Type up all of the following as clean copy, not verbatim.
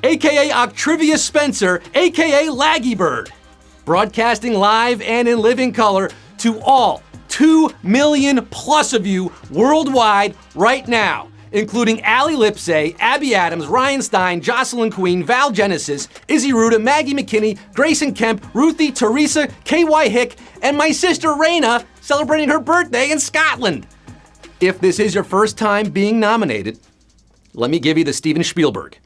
a.k.a. Octrivia Spencer, a.k.a. Laggy Bird. Broadcasting live and in living color to all 2 million plus of you worldwide right now, including Allie Lipsey, Abby Adams, Ryan Stein, Jocelyn Queen, Val Genesis, Izzy Ruda, Maggie McKinney, Grayson Kemp, Ruthie, Teresa, KY Hick, and my sister Raina celebrating her birthday in Scotland. If this is your first time being nominated, let me give you the Steven Spielberg.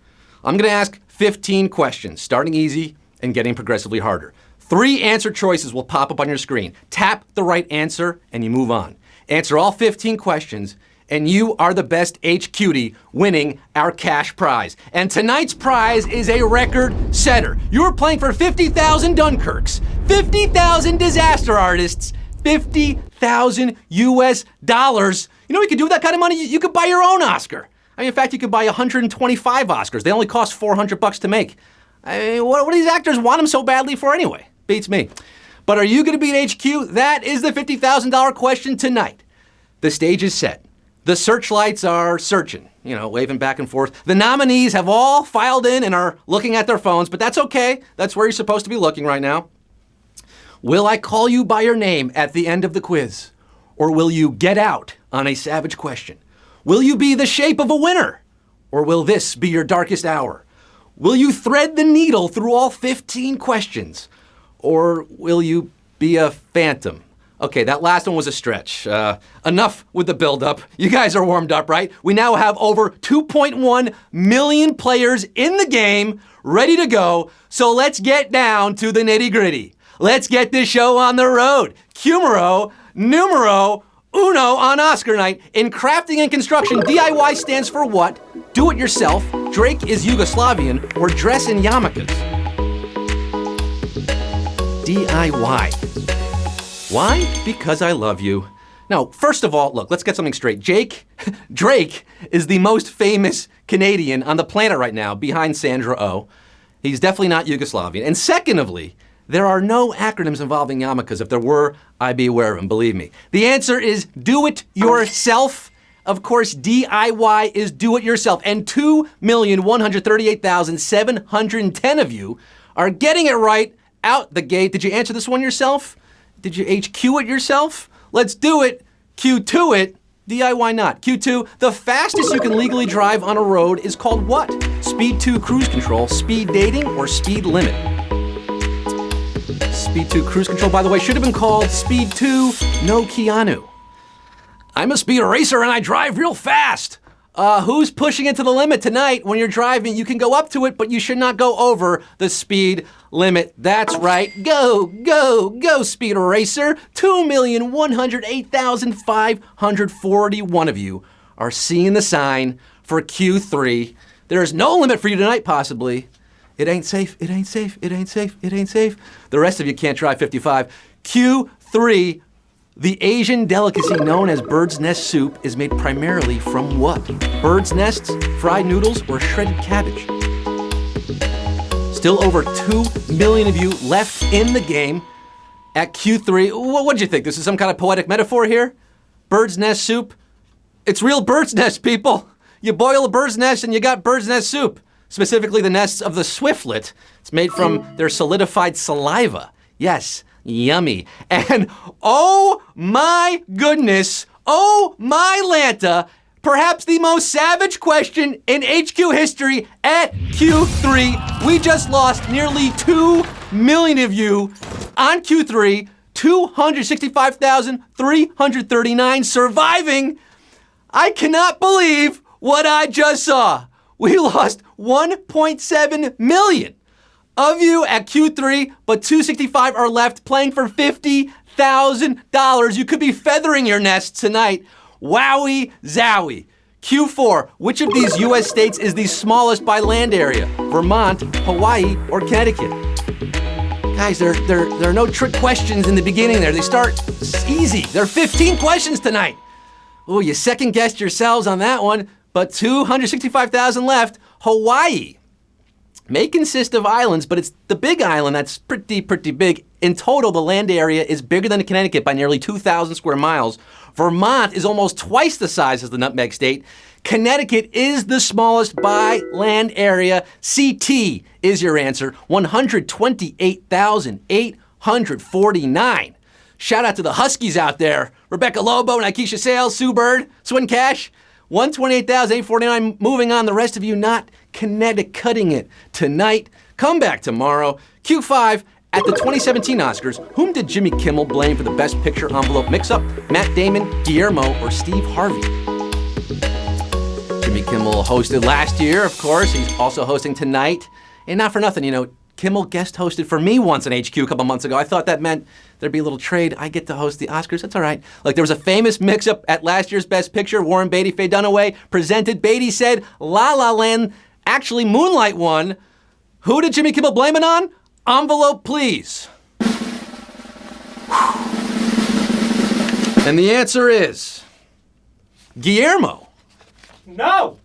I'm gonna ask 15 questions, starting easy and getting progressively harder. 3 answer choices will pop up on your screen. Tap the right answer and you move on. Answer all 15 questions and you are the best HQty winning our cash prize. And tonight's prize is a record setter. You're playing for 50,000 Dunkirks, 50,000 disaster artists, 50,000 US dollars. You know what you could do with that kind of money? You could buy your own Oscar. I mean, in fact, you could buy 125 Oscars. They only cost $400 to make. I mean, what do these actors want them so badly for anyway? Beats me. But are you going to beat HQ? That is the $50,000 question tonight. The stage is set. The searchlights are searching, waving back and forth. The nominees have all filed in and are looking at their phones, but that's okay. That's where you're supposed to be looking right now. Will I call you by your name at the end of the quiz? Or will you get out on a savage question? Will you be the shape of a winner? Or will this be your darkest hour? Will you thread the needle through all 15 questions? Or will you be a phantom? Okay, that last one was a stretch. Enough with the build-up. You guys are warmed up, right? We now have over 2.1 million players in the game, ready to go. So let's get down to the nitty-gritty. Let's get this show on the road. Cumero, numero uno on Oscar night. In crafting and construction, DIY stands for what? Do it yourself, Drake is Yugoslavian, or dress in yarmulkes. DIY. Why? Because I love you. Now, first of all, look, let's get something straight. Drake is the most famous Canadian on the planet right now, behind Sandra Oh. He's definitely not Yugoslavian. And secondly, there are no acronyms involving yarmulkes. If there were, I'd be aware of them, believe me. The answer is do it yourself. Of course, DIY is do it yourself. And 2,138,710 of you are getting it right out the gate. Did you answer this one yourself? Did you HQ it yourself? Let's do it. Q2 it. DIY not. Q2, the fastest you can legally drive on a road is called what? Speed 2 cruise control, speed dating, or speed limit? Speed 2 cruise control, by the way, should have been called Speed 2 No Keanu. I'm a speed racer and I drive real fast. Who's pushing it to the limit tonight? When you're driving, you can go up to it, but you should not go over the speed limit. That's right. Go, go, go, speed racer. 2,108,541 of you are seeing the sign for Q3. There is no limit for you tonight, possibly. It ain't safe, it ain't safe, it ain't safe, it ain't safe. The rest of you can't drive 55. Q3, the Asian delicacy known as bird's nest soup is made primarily from what? Bird's nests, fried noodles, or shredded cabbage? Still over 2 million of you left in the game at Q3. What'd you think? This is some kind of poetic metaphor here? Bird's nest soup? It's real bird's nest, people. You boil a bird's nest and you got bird's nest soup. Specifically the nests of the swiftlet. It's made from their solidified saliva. Yes, yummy. And oh my goodness, oh my Lanta, perhaps the most savage question in HQ history at Q3. We just lost nearly 2 million of you on Q3, 265,339 surviving. I cannot believe what I just saw. We lost 1.7 million of you at Q3, but 265 are left playing for $50,000. You could be feathering your nest tonight. Wowie zowie. Q4, which of these US states is the smallest by land area? Vermont, Hawaii, or Connecticut? Guys, there are no trick questions in the beginning there. They start easy. There are 15 questions tonight. Oh, you second guessed yourselves on that one, but 265,000 left. Hawaii may consist of islands, but it's the big island that's pretty big. In total, the land area is bigger than Connecticut by nearly 2,000 square miles. Vermont is almost twice the size as the Nutmeg State. Connecticut is the smallest by land area. CT is your answer, 128,849. Shout out to the Huskies out there. Rebecca Lobo, Nikesha Sales, Sue Bird, Swin Cash. 128,849. Moving on, the rest of you not Connecticutting it tonight. Come back tomorrow. Q5 at the 2017 Oscars. Whom did Jimmy Kimmel blame for the Best Picture envelope mix-up? Matt Damon, Guillermo, or Steve Harvey? Jimmy Kimmel hosted last year, of course. He's also hosting tonight. And not for nothing, Kimmel guest hosted for me once on HQ a couple months ago. I thought that meant there'd be a little trade. I get to host the Oscars. That's all right. Like, there was a famous mix-up at last year's Best Picture. Warren Beatty, Faye Dunaway presented. Beatty said La La Land, actually Moonlight won. Who did Jimmy Kimmel blame it on? Envelope, please. And the answer is Guillermo. No.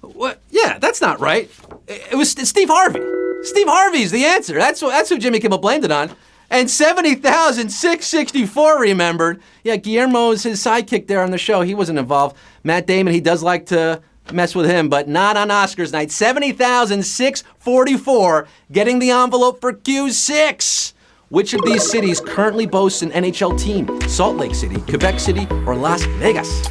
What? Yeah, that's not right. It was Steve Harvey. Steve Harvey's the answer. That's who Jimmy Kimmel blamed it on. And 70,664 remembered. Yeah, Guillermo's his sidekick there on the show. He wasn't involved. Matt Damon, he does like to mess with him, but not on Oscars night. 70,644 getting the envelope for Q6. Which of these cities currently boasts an NHL team? Salt Lake City, Quebec City, or Las Vegas?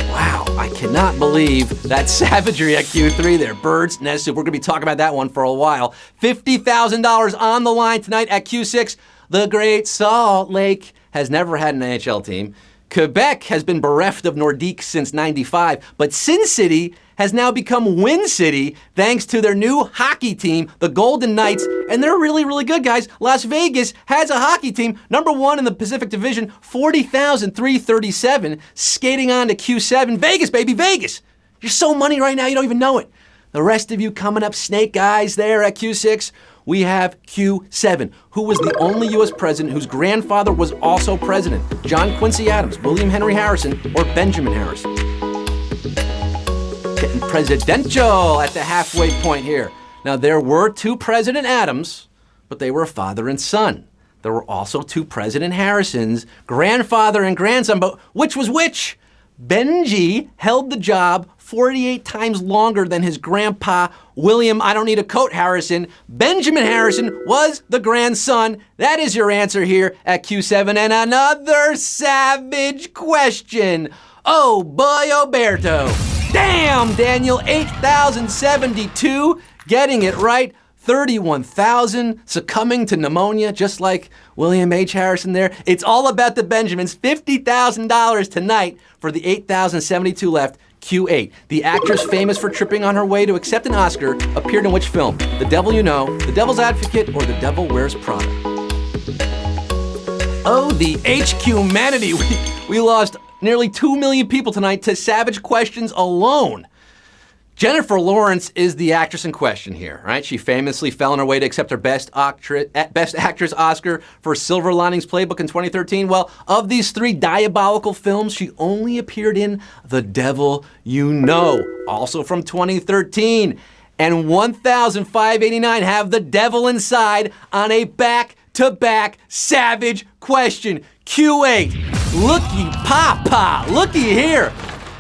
Wow, I cannot believe that savagery at Q3 there. Birds, Nest Soup, we're going to be talking about that one for a while. $50,000 on the line tonight at Q6. The Great Salt Lake has never had an NHL team. Quebec has been bereft of Nordique since '95, but Sin City has now become Win City thanks to their new hockey team, the Golden Knights, and they're really, really good, guys. Las Vegas has a hockey team, number one in the Pacific Division, 40,337, skating on to Q7. Vegas, baby, Vegas! You're so money right now, you don't even know it. The rest of you coming up, Snake Eyes there at Q6. We have Q7. Who was the only U.S. president whose grandfather was also president? John Quincy Adams, William Henry Harrison, or Benjamin Harrison? Getting presidential at the halfway point here. Now, there were two President Adams, but they were father and son. There were also two President Harrisons, grandfather and grandson, but which was which? Benji held the job 48 times longer than his grandpa, William, I don't need a coat, Harrison. Benjamin Harrison was the grandson. That is your answer here at Q7. And another savage question. Oh boy, Oberto. Damn, Daniel, 8,072, getting it right. 31,000 succumbing to pneumonia, just like William H. Harrison there. It's all about the Benjamins. $50,000 tonight for the 8,072 left. Q8. The actress famous for tripping on her way to accept an Oscar appeared in which film? The Devil You Know, The Devil's Advocate, or The Devil Wears Prada? Oh, the HQ humanity. We lost nearly 2 million people tonight to savage questions alone. Jennifer Lawrence is the actress in question here, right? She famously fell on her way to accept her Best Actress Oscar for Silver Linings Playbook in 2013. Well, of these three diabolical films, she only appeared in The Devil You Know, also from 2013. And 1,589 have The Devil Inside on a back-to-back savage question. Q8. Looky papa, looky here.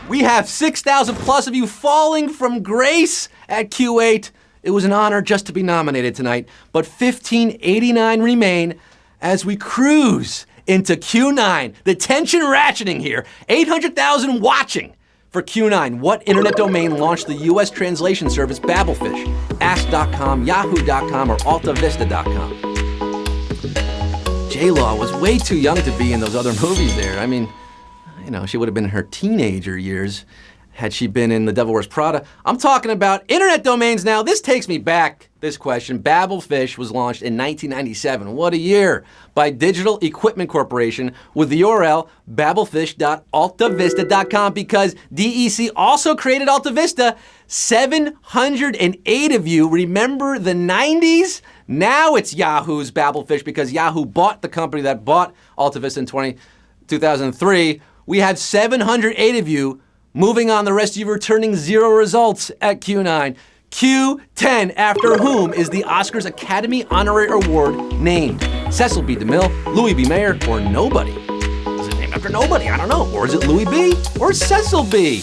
We have 6,000 plus of you falling from grace at Q8. It was an honor just to be nominated tonight, but 1,589 remain as we cruise into Q9. The tension ratcheting here. 800,000 watching for Q9. What internet domain launched the US translation service Babelfish? Ask.com, Yahoo.com, or AltaVista.com? J-Law was way too young to be in those other movies there. I mean, she would have been in her teenager years had she been in The Devil Wears Prada. I'm talking about internet domains now. This takes me back, this question. Babelfish was launched in 1997. What a year. By Digital Equipment Corporation with the URL babelfish.altavista.com because DEC also created AltaVista. 708 of you remember the 90s? Now it's Yahoo's Babelfish because Yahoo bought the company that bought AltaVista in 2003. We have 708 of you. Moving on, the rest of you returning zero results at Q9. Q10, after whom is the Oscars Academy Honorary Award named? Cecil B. DeMille, Louis B. Mayer, or nobody? Is it named named after nobody. I don't know. Or is it Louis B? Or Cecil B?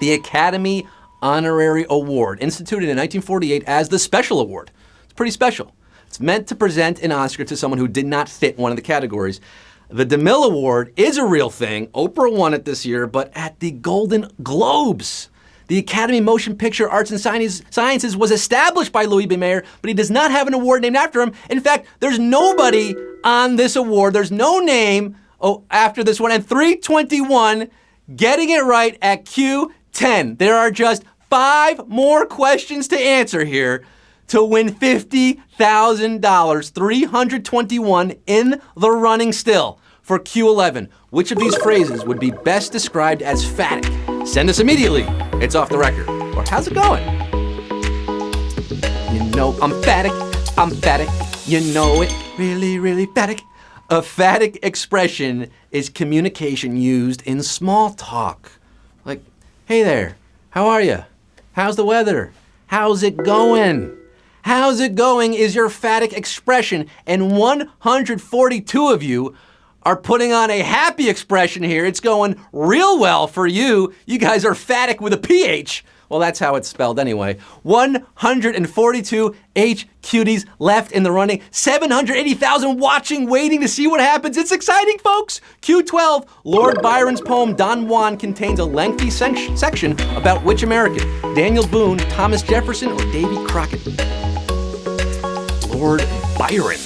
The Academy Honorary Award, instituted in 1948 as the Special Award. It's pretty special. It's meant to present an Oscar to someone who did not fit one of the categories. The DeMille Award is a real thing. Oprah won it this year, but at the Golden Globes. The Academy Motion Picture Arts and Sciences was established by Louis B. Mayer, but he does not have an award named after him. In fact, there's nobody on this award. There's no name after this one. And 321 getting it right at Q10. There are just 5 more questions to answer here to win $50,000, 321 in the running still for Q11. Which of these phrases would be best described as phatic? Send us immediately. It's off the record. Or how's it going? You know I'm phatic, you know it, really, really phatic. A phatic expression is communication used in small talk. Like, hey there, how are you? How's the weather? How's it going? How's it going is your phatic expression, and 142 of you are putting on a happy expression here. It's going real well for you. You guys are phatic with a PH. Well, that's how it's spelled anyway. 142 H cuties left in the running. 780,000 watching, waiting to see what happens. It's exciting, folks. Q12, Lord Byron's poem Don Juan contains a lengthy section about which American? Daniel Boone, Thomas Jefferson, or Davy Crockett? Lord Byron,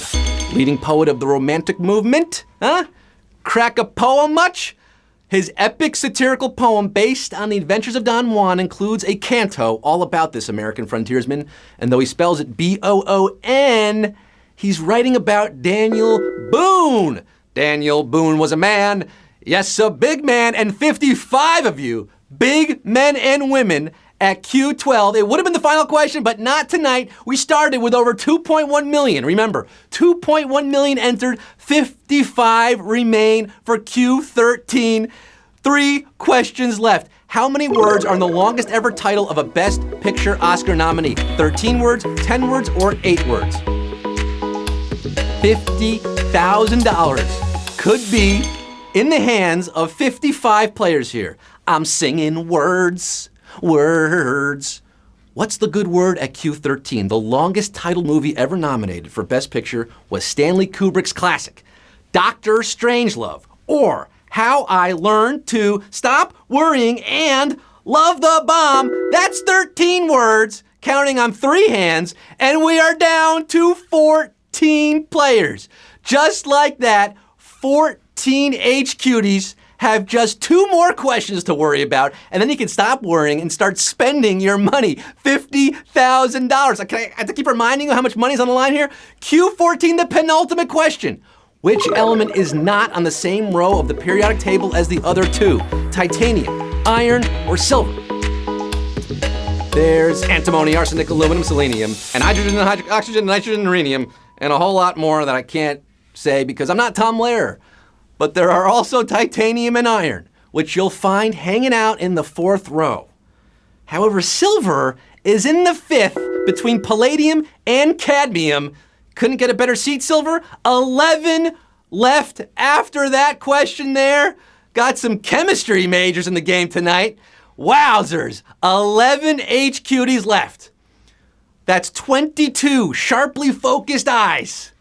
leading poet of the Romantic movement. Huh? Crack a poem much? His epic satirical poem based on the adventures of Don Juan includes a canto all about this American frontiersman. And though he spells it B-O-O-N, he's writing about Daniel Boone. Daniel Boone was a man, yes, a big man, and 55 of you, big men and women, at Q12. It would have been the final question, but not tonight. We started with over 2.1 million. Remember, 2.1 million entered, 55 remain for Q13. 3 questions left. How many words are in the longest ever title of a Best Picture Oscar nominee? 13 words, 10 words, or 8 words? $50,000 could be in the hands of 55 players here. I'm singing words. What's the good word at Q13? The longest titled movie ever nominated for Best Picture was Stanley Kubrick's classic, Dr. Strangelove, or How I Learned to Stop Worrying and Love the Bomb. That's 13 words, counting on 3 hands, and we are down to 14 players. Just like that, 14 H cuties have just 2 more questions to worry about, and then you can stop worrying and start spending your money. $50,000. I have to keep reminding you how much money is on the line here. Q14, the penultimate question. Which element is not on the same row of the periodic table as the other 2? Titanium, iron, or silver? There's antimony, arsenic, aluminum, selenium, and hydrogen, oxygen, nitrogen, and rhenium, and a whole lot more that I can't say because I'm not Tom Lehrer. But there are also titanium and iron, which you'll find hanging out in the 4th row. However, silver is in the 5th between palladium and cadmium. Couldn't get a better seat, silver. 11 left after that question there. Got some chemistry majors in the game tonight. Wowzers, 11 H cuties left. That's 22 sharply focused eyes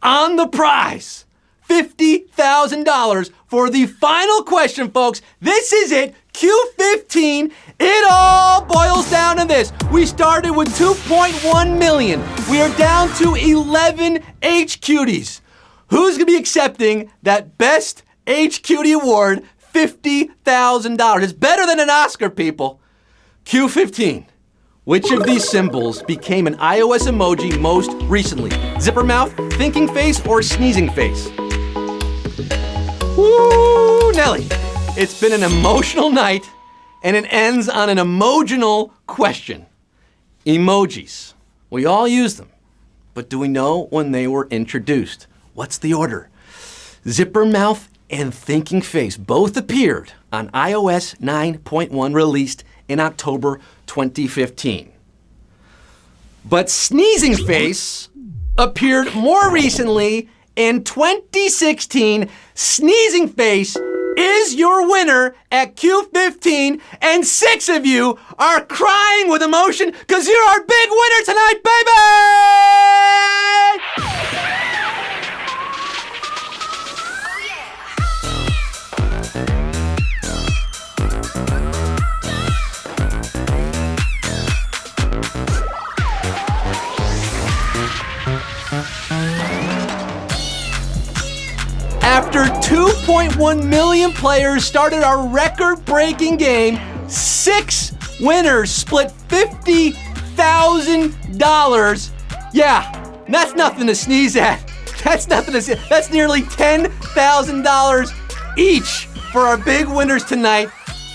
on the prize. $50,000 for the final question, folks. This is it, Q15. It all boils down to this. We started with 2.1 million. We are down to 11 H cuties. Who's gonna be accepting that Best H cutie award, $50,000? It's better than an Oscar, people. Q15. Which of these symbols became an iOS emoji most recently? Zipper mouth, thinking face, or sneezing face? Woo, Nelly. It's been an emotional night, and it ends on an emotional question. Emojis. We all use them, but do we know when they were introduced? What's the order? Zipper mouth and thinking face both appeared on iOS 9.1, released in October 2015. But sneezing face appeared more recently in 2016, Sneezing Face is your winner at Q15, and 6 of you are crying with emotion because you're our big winner tonight, baby! After 2.1 million players started our record-breaking game, 6 winners split $50,000. Yeah, that's nothing to sneeze at. That's nothing to sneeze. That's nearly $10,000 each for our big winners tonight.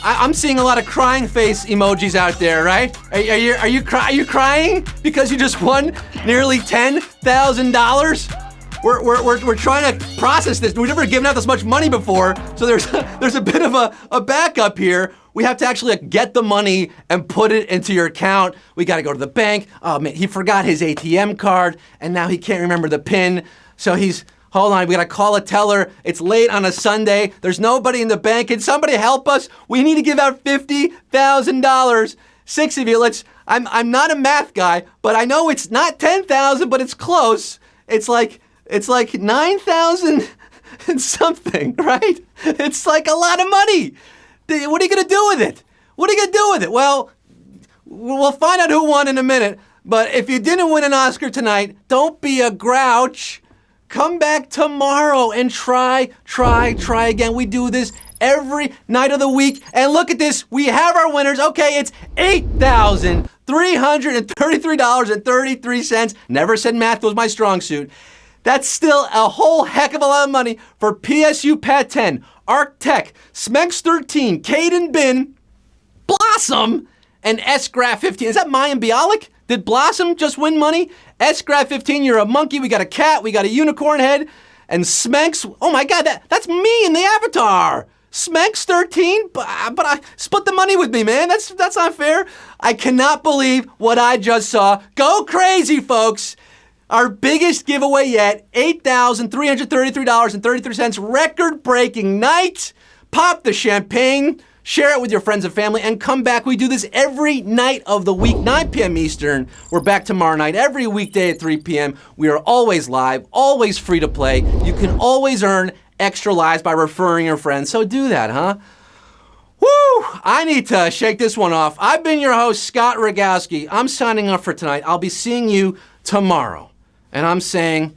I'm seeing a lot of crying face emojis out there, right? Are you crying because you just won nearly $10,000? We're trying to process this. We've never given out this much money before, so there's a bit of a backup here. We have to actually get the money and put it into your account. We got to go to the bank. Oh man, he forgot his ATM card, and now he can't remember the PIN. So hold on, we got to call a teller. It's late on a Sunday. There's nobody in the bank. Can somebody help us? We need to give out $50,000. 6 of you. I'm not a math guy, but I know it's not 10,000, but it's close. It's like 9,000 and something, right? It's like a lot of money. What are you going to do with it? What are you going to do with it? Well, we'll find out who won in a minute. But if you didn't win an Oscar tonight, don't be a grouch. Come back tomorrow and try again. We do this every night of the week. And look at this. We have our winners. Okay, it's $8,333.33. Never said math was my strong suit. That's still a whole heck of a lot of money for PSU Pat 10, Arc Tech, Smex 13, Caden Bin, Blossom, and S-Graph 15. Is that Mayan Bialik? Did Blossom just win money? S-Graph 15, you're a monkey. We got a cat. We got a unicorn head. And Smex, oh my God, that's me in the avatar. Smex 13, but I split the money with me, man. That's not fair. I cannot believe what I just saw. Go crazy, folks. Our biggest giveaway yet, $8,333.33, record-breaking night. Pop the champagne, share it with your friends and family, and come back. We do this every night of the week, 9 p.m. Eastern. We're back tomorrow night, every weekday at 3 p.m. We are always live, always free to play. You can always earn extra lives by referring your friends, so do that, huh? Woo! I need to shake this one off. I've been your host, Scott Rogowski. I'm signing off for tonight. I'll be seeing you tomorrow. And I'm saying,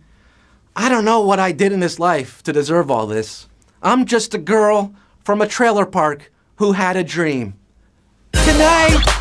I don't know what I did in this life to deserve all this. I'm just a girl from a trailer park who had a dream. Good night.